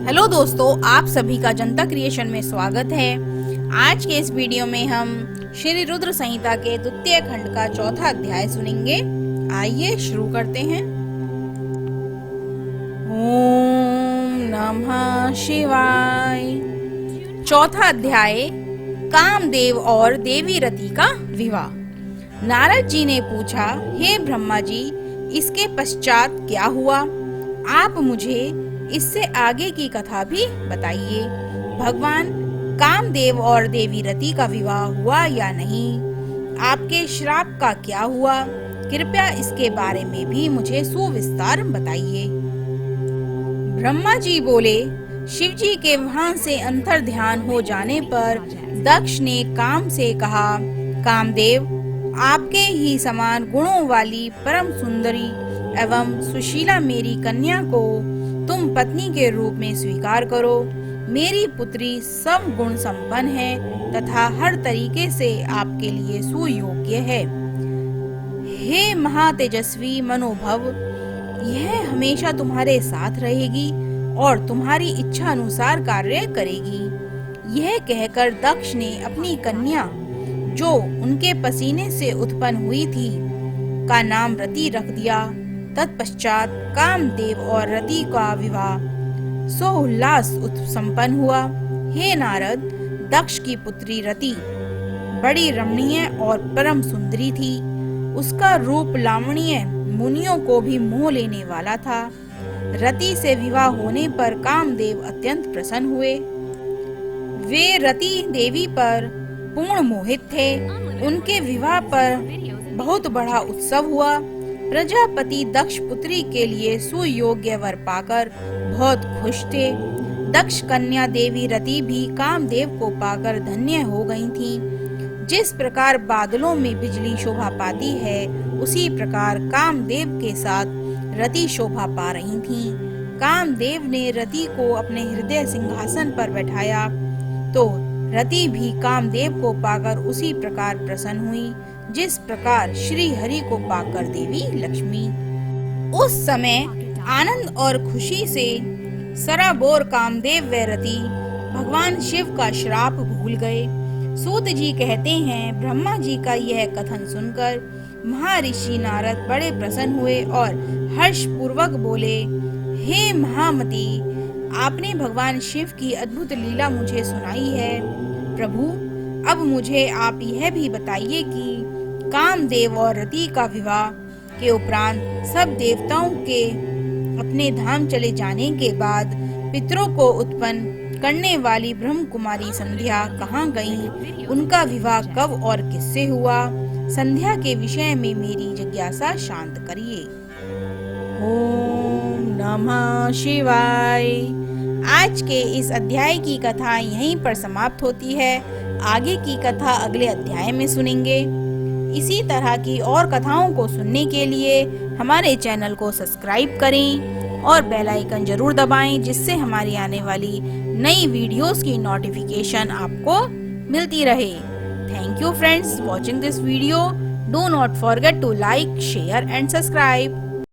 Hello दोस्तों, आप सभी का जनता क्रिएशन में स्वागत है। आज के इस वीडियो में हम श्री रुद्र संहिता के द्वितीय खंड का चौथा अध्याय सुनेंगे। आइए शुरू करते हैं। ओम नमः शिवाय। चौथा अध्याय, कामदेव और देवी रति का विवाह। नारद जी ने पूछा, हे ब्रह्मा जी, इसके पश्चात क्या हुआ? आप मुझे इससे आगे की कथा भी बताइए। भगवान कामदेव और देवी रति का विवाह हुआ या नहीं? आपके श्राप का क्या हुआ? कृपया इसके बारे में भी मुझे सुविस्तार बताइए। ब्रह्मा जी बोले, शिव जी के वहां से अंतर ध्यान हो जाने पर दक्ष ने काम से कहा, कामदेव, आपके ही समान गुणों वाली परम सुंदरी एवं सुशीला मेरी कन्या को तुम पत्नी के रूप में स्वीकार करो। मेरी पुत्री सब गुण संपन्न है तथा हर तरीके से आपके लिए सुयोग्य है। हे महातेजस्वी मनोभव, यह हमेशा तुम्हारे साथ रहेगी और तुम्हारी इच्छा अनुसार कार्य करेगी। यह कहकर दक्ष ने अपनी कन्या, जो उनके पसीने से उत्पन्न हुई थी, का नाम रति रख दिया। तत्पश्चात कामदेव और रति का विवाह सोल्लास संपन्न हुआ। हे नारद, दक्ष की पुत्री रति बड़ी रमणीय और परम सुंदरी थी। उसका रूप लावण्य मुनियों को भी मोह लेने वाला था। रति से विवाह होने पर कामदेव अत्यंत प्रसन्न हुए। वे रति देवी पर पूर्ण मोहित थे। उनके विवाह पर बहुत बड़ा उत्सव हुआ। प्रजापति दक्ष पुत्री के लिए सुयोग्य वर पाकर बहुत खुश थे। दक्ष कन्या देवी रति भी कामदेव को पाकर धन्य हो गई थी। जिस प्रकार बादलों में बिजली शोभा पाती है, उसी प्रकार कामदेव के साथ रति शोभा पा रही थीं। कामदेव ने रति को अपने हृदय सिंहासन पर बैठाया तो रति भी कामदेव को पाकर उसी प्रकार प्रसन्न हुई, जिस प्रकार श्री हरि को पाकर देवी लक्ष्मी। उस समय आनंद और खुशी से सराबोर कामदेव व रति भगवान शिव का श्राप भूल गए। सूत जी कहते हैं, ब्रह्मा जी का यह कथन सुनकर महर्षि नारद बड़े प्रसन्न हुए और हर्ष पूर्वक बोले, हे महामती, आपने भगवान शिव की अद्भुत लीला मुझे सुनाई है। प्रभु, अब मुझे आप यह भी बताइए कि कामदेव और रति का विवाह के उपरांत सब देवताओं के अपने धाम चले जाने के बाद पितरों को उत्पन्न करने वाली ब्रह्म कुमारी संध्या कहाँ गईं? उनका विवाह कब और किससे हुआ? संध्या के विषय में मेरी जिज्ञासा शांत करिए। ओम नमः शिवाय। आज के इस अध्याय की कथा यहीं पर समाप्त होती है। आगे की कथा अगले अध्याय में सुनेंगे। इसी तरह की और कथाओं को सुनने के लिए हमारे चैनल को सब्सक्राइब करें और बेल आइकन जरूर दबाएं, जिससे हमारी आने वाली नई वीडियोस की नोटिफिकेशन आपको मिलती रहे। Thank you friends watching this video. Do not forget to like, share and subscribe.